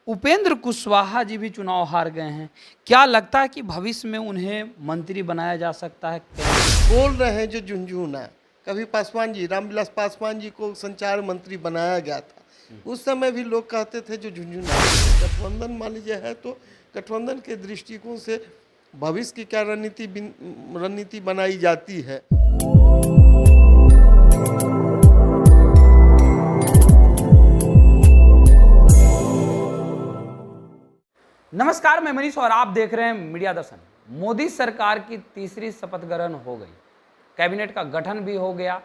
उपेंद्र कुशवाहा जी भी चुनाव हार गए हैं। क्या लगता है कि भविष्य में उन्हें मंत्री बनाया जा सकता है? बोल रहे हैं जो झुनझुना, कभी पासवान जी, रामविलास पासवान जी को संचार मंत्री बनाया गया था। उस समय भी लोग कहते थे जो झुनझुना। गठबंधन मान लीजिए है, तो गठबंधन के दृष्टिकोण से भविष्य की क्या रणनीति बनाई जाती है। नमस्कार, मैं मनीष और आप देख रहे हैं मीडिया दर्शन। मोदी सरकार की तीसरी शपथ ग्रहण हो गई, कैबिनेट का गठन भी हो गया।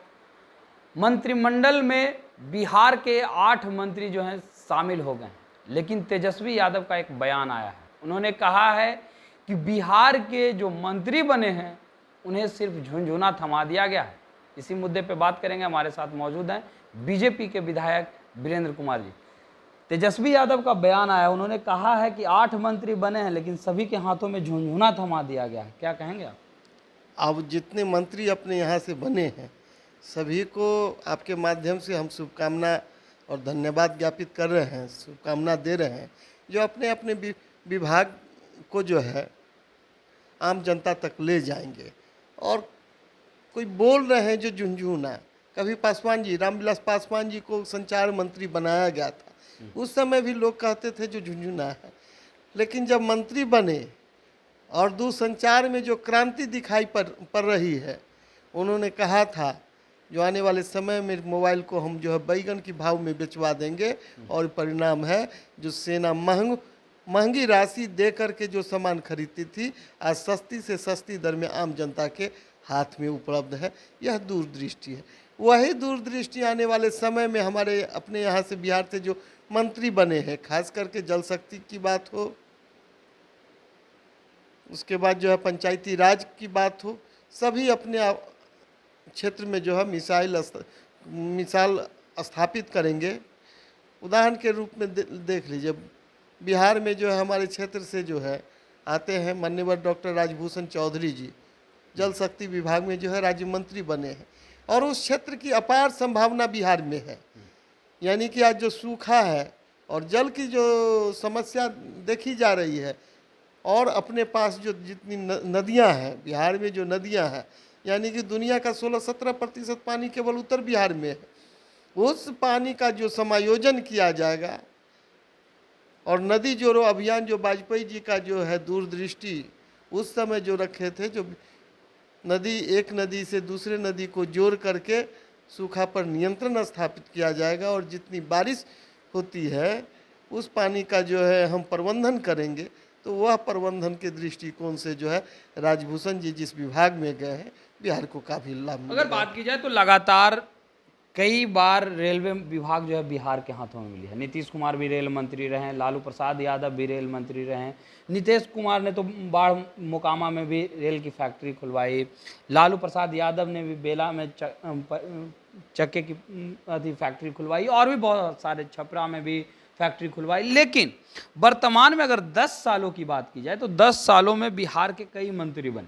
मंत्रिमंडल में बिहार के 8 मंत्री जो हैं शामिल हो गए हैं, लेकिन तेजस्वी यादव का एक बयान आया है। उन्होंने कहा है कि बिहार के जो मंत्री बने हैं उन्हें सिर्फ झुनझुना थमा दिया गया है। इसी मुद्दे पर बात करेंगे। हमारे साथ मौजूद हैं बीजेपी के विधायक वीरेंद्र कुमार जी। तेजस्वी यादव का बयान आया, उन्होंने कहा है कि 8 मंत्री बने हैं लेकिन सभी के हाथों में झुनझुना थमा दिया गया है। क्या कहेंगे आप? अब जितने मंत्री अपने यहाँ से बने हैं सभी को आपके माध्यम से हम शुभकामना और धन्यवाद ज्ञापित कर रहे हैं, शुभकामना दे रहे हैं, जो अपने अपने विभाग को जो है आम जनता तक ले जाएंगे। और कोई बोल रहे हैं जो झुनझुना, कभी पासवान जी, रामविलास पासवान जी को संचार मंत्री बनाया गया था। उस समय भी लोग कहते थे जो झुनझुना है, लेकिन जब मंत्री बने और दूरसंचार में जो क्रांति दिखाई पड़ रही है, उन्होंने कहा था जो आने वाले समय में मोबाइल को हम जो है बैगन की भाव में बेचवा देंगे, और परिणाम है जो सेना महंगी राशि दे करके जो सामान खरीदती थी आज सस्ती से सस्ती दर में आम जनता के हाथ में उपलब्ध है। यह दूरदृष्टि है। वही दूरदृष्टि आने वाले समय में हमारे अपने यहाँ से बिहार से जो मंत्री बने हैं, खास करके जल शक्ति की बात हो, उसके बाद जो है पंचायती राज की बात हो, सभी अपने क्षेत्र में जो है मिसाल स्थापित करेंगे। उदाहरण के रूप में देख लीजिए, बिहार में जो है हमारे क्षेत्र से जो है आते हैं माननीय डॉक्टर राजभूषण चौधरी जी, जल शक्ति विभाग में जो है राज्य मंत्री बने हैं, और उस क्षेत्र की अपार संभावना बिहार में है। यानी कि आज जो सूखा है और जल की जो समस्या देखी जा रही है, और अपने पास जो जितनी नदियां हैं, बिहार में जो नदियां हैं, यानी कि दुनिया का 16-17% पानी केवल उत्तर बिहार में है। उस पानी का जो समायोजन किया जाएगा, और नदी जोड़ो अभियान जो वाजपेयी जी का जो है दूरदृष्टि उस समय जो रखे थे, जो एक नदी से दूसरे नदी को जोड़ करके सूखा पर नियंत्रण स्थापित किया जाएगा, और जितनी बारिश होती है उस पानी का जो है हम प्रबंधन करेंगे। तो वह प्रबंधन के दृष्टिकोण से जो है राजभूषण जी जिस विभाग में गए हैं, बिहार को काफ़ी लाभ मिलेगा। अगर बात की जाए तो लगातार कई बार रेलवे विभाग जो है बिहार के हाथों में मिली है। नीतीश कुमार भी रेल मंत्री रहे हैं, लालू प्रसाद यादव भी रेल मंत्री रहे हैं, नीतीश कुमार ने तो बाढ़ मोकामा में भी रेल की फैक्ट्री खुलवाई, लालू प्रसाद यादव ने भी बेला में चक्के की फैक्ट्री खुलवाई, और भी बहुत सारे, छपरा में भी फैक्ट्री खुलवाई। लेकिन वर्तमान में अगर 10 सालों की बात की जाए तो 10 सालों में बिहार के कई मंत्री बने,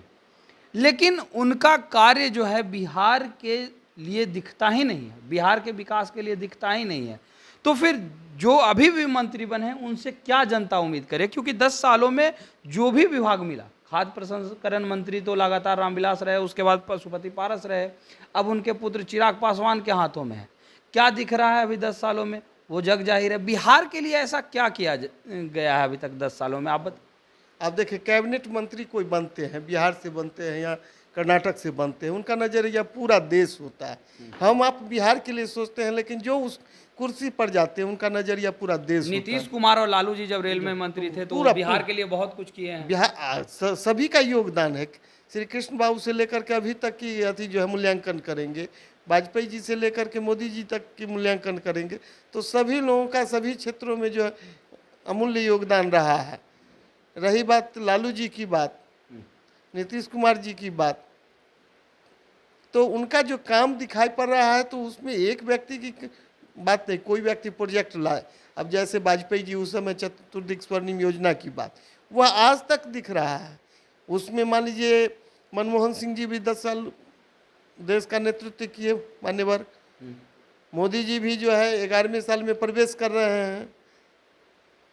लेकिन उनका कार्य जो है बिहार के लिए दिखता ही नहीं है, बिहार के विकास के लिए दिखता ही नहीं है। तो फिर जो अभी भी मंत्री बने हैं उनसे क्या जनता उम्मीद करे? क्योंकि 10 सालों में जो भी विभाग मिला, खाद्य प्रसंस्करण मंत्री तो लगातार रामविलास रहे, उसके बाद पशुपति पारस रहे, अब उनके पुत्र चिराग पासवान के हाथों में है। क्या दिख रहा है अभी 10 सालों में? वो जग जाहिर है। बिहार के लिए ऐसा क्या किया गया है अभी तक 10 सालों में? आप देखिए, कैबिनेट मंत्री कोई बनते हैं बिहार से बनते हैं या कर्नाटक से बनते हैं, उनका नजरिया पूरा देश होता है। हम आप बिहार के लिए सोचते हैं, लेकिन जो उस कुर्सी पर जाते हैं उनका नजरिया पूरा देश होता है। नीतीश कुमार और लालू जी जब रेल में मंत्री थे तो बिहार के लिए बहुत कुछ किए हैं। बिहार सभी का योगदान है। श्री कृष्ण बाबू से लेकर के अभी तक की अति जो है मूल्यांकन करेंगे, वाजपेयी जी से लेकर के मोदी जी तक की मूल्यांकन करेंगे, तो सभी लोगों का सभी क्षेत्रों में जो है अमूल्य योगदान रहा है। रही बात लालू जी की बात, नीतीश कुमार जी की बात, तो उनका जो काम दिखाई पड़ रहा है, तो उसमें एक व्यक्ति की बात नहीं, कोई व्यक्ति प्रोजेक्ट लाए। अब जैसे वाजपेयी जी उस समय चतुर्दिक स्वर्णिम योजना की बात, वह आज तक दिख रहा है। उसमें मान लीजिए मनमोहन सिंह जी भी 10 साल देश का नेतृत्व किए, मान्यवर मोदी जी भी जो है 11वें साल में प्रवेश कर रहे हैं।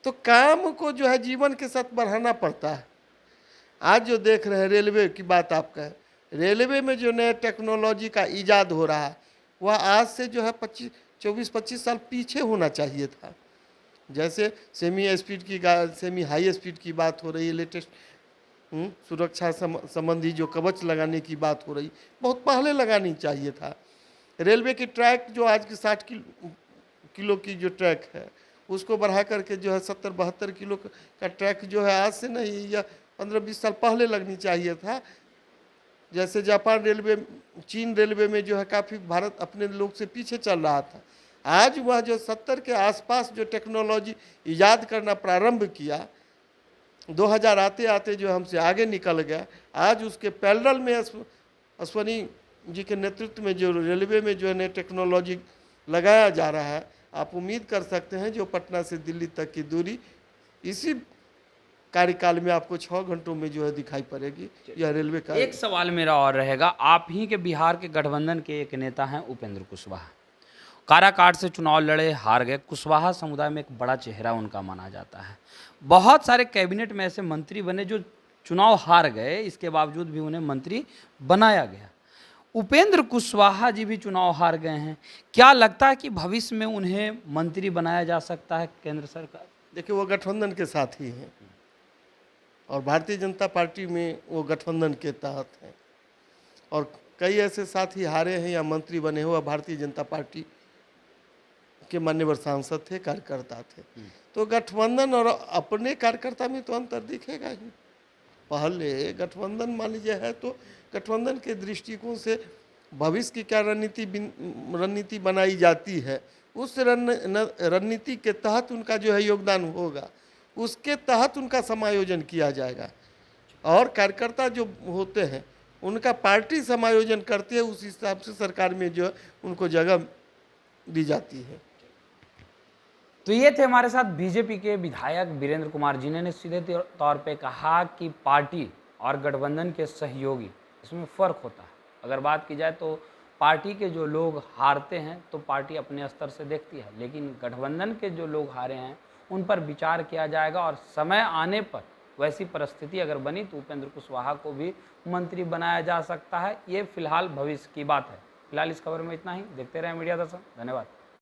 तो काम को जो है जीवन के साथ बढ़ाना पड़ता है। आज जो देख रहे हैं रेलवे की बात आप कहें, रेलवे में जो नए टेक्नोलॉजी का ईजाद हो रहा है वह आज से जो है 24-25 साल पीछे होना चाहिए था। जैसे सेमी हाई स्पीड की बात हो रही है, लेटेस्ट सुरक्षा संबंधी जो कवच लगाने की बात हो रही, बहुत पहले लगानी चाहिए था। रेलवे की ट्रैक जो आज की 60 किलो की जो ट्रैक है उसको बढ़ा करके जो है 70-72 किलो का ट्रैक जो है आज से नहीं या 15-20 साल पहले लगनी चाहिए था। जैसे जापान रेलवे, चीन रेलवे में जो है काफ़ी भारत अपने लोग से पीछे चल रहा था। आज वह जो 70 के आसपास जो टेक्नोलॉजी ईजाद करना प्रारंभ किया, 2000 आते आते जो हमसे आगे निकल गया। आज उसके पैरेलल में अश्वनी जी के नेतृत्व में जो रेलवे में जो है टेक्नोलॉजी लगाया जा रहा है, आप उम्मीद कर सकते हैं जो पटना से दिल्ली तक की दूरी इसी कार्यकाल में आपको 6 घंटों में जो है दिखाई पड़ेगी। यह रेलवे का एक सवाल मेरा और रहेगा, आप ही के बिहार के गठबंधन के एक नेता हैं उपेंद्र कुशवाहा, काराकाट से चुनाव लड़े, हार गए। कुशवाहा समुदाय में एक बड़ा चेहरा उनका माना जाता है। बहुत सारे कैबिनेट में ऐसे मंत्री बने जो चुनाव हार गए, इसके बावजूद भी उन्हें मंत्री बनाया गया। उपेंद्र कुशवाहा जी भी चुनाव हार गए हैं, क्या लगता है कि भविष्य में उन्हें मंत्री बनाया जा सकता है केंद्र सरकार? देखिए, वो गठबंधन के साथ ही हैं और भारतीय जनता पार्टी में वो गठबंधन के तहत हैं, और कई ऐसे साथी हारे हैं या मंत्री बने हुए भारतीय जनता पार्टी के मान्यवर सांसद थे, कार्यकर्ता थे। तो गठबंधन और अपने कार्यकर्ता में तो अंतर दिखेगा ही। पहले गठबंधन मान लीजिए है तो गठबंधन के दृष्टिकोण से भविष्य की क्या रणनीति बनाई जाती है, उस रणनीति के तहत उनका जो है योगदान होगा, उसके तहत उनका समायोजन किया जाएगा। और कार्यकर्ता जो होते हैं उनका पार्टी समायोजन करती है, उस हिसाब से सरकार में जो है उनको जगह दी जाती है। तो ये थे हमारे साथ बीजेपी के विधायक वीरेंद्र कुमार, जिन्होंने सीधे तौर पे कहा कि पार्टी और गठबंधन के सहयोगी, इसमें फ़र्क होता है। अगर बात की जाए तो पार्टी के जो लोग हारते हैं तो पार्टी अपने स्तर से देखती है, लेकिन गठबंधन के जो लोग हारे हैं उन पर विचार किया जाएगा और समय आने पर वैसी परिस्थिति अगर बनी तो उपेंद्र कुशवाहा को भी मंत्री बनाया जा सकता है। ये फिलहाल भविष्य की बात है। फिलहाल इस खबर में इतना ही। देखते रहें मीडिया दर्शन। धन्यवाद।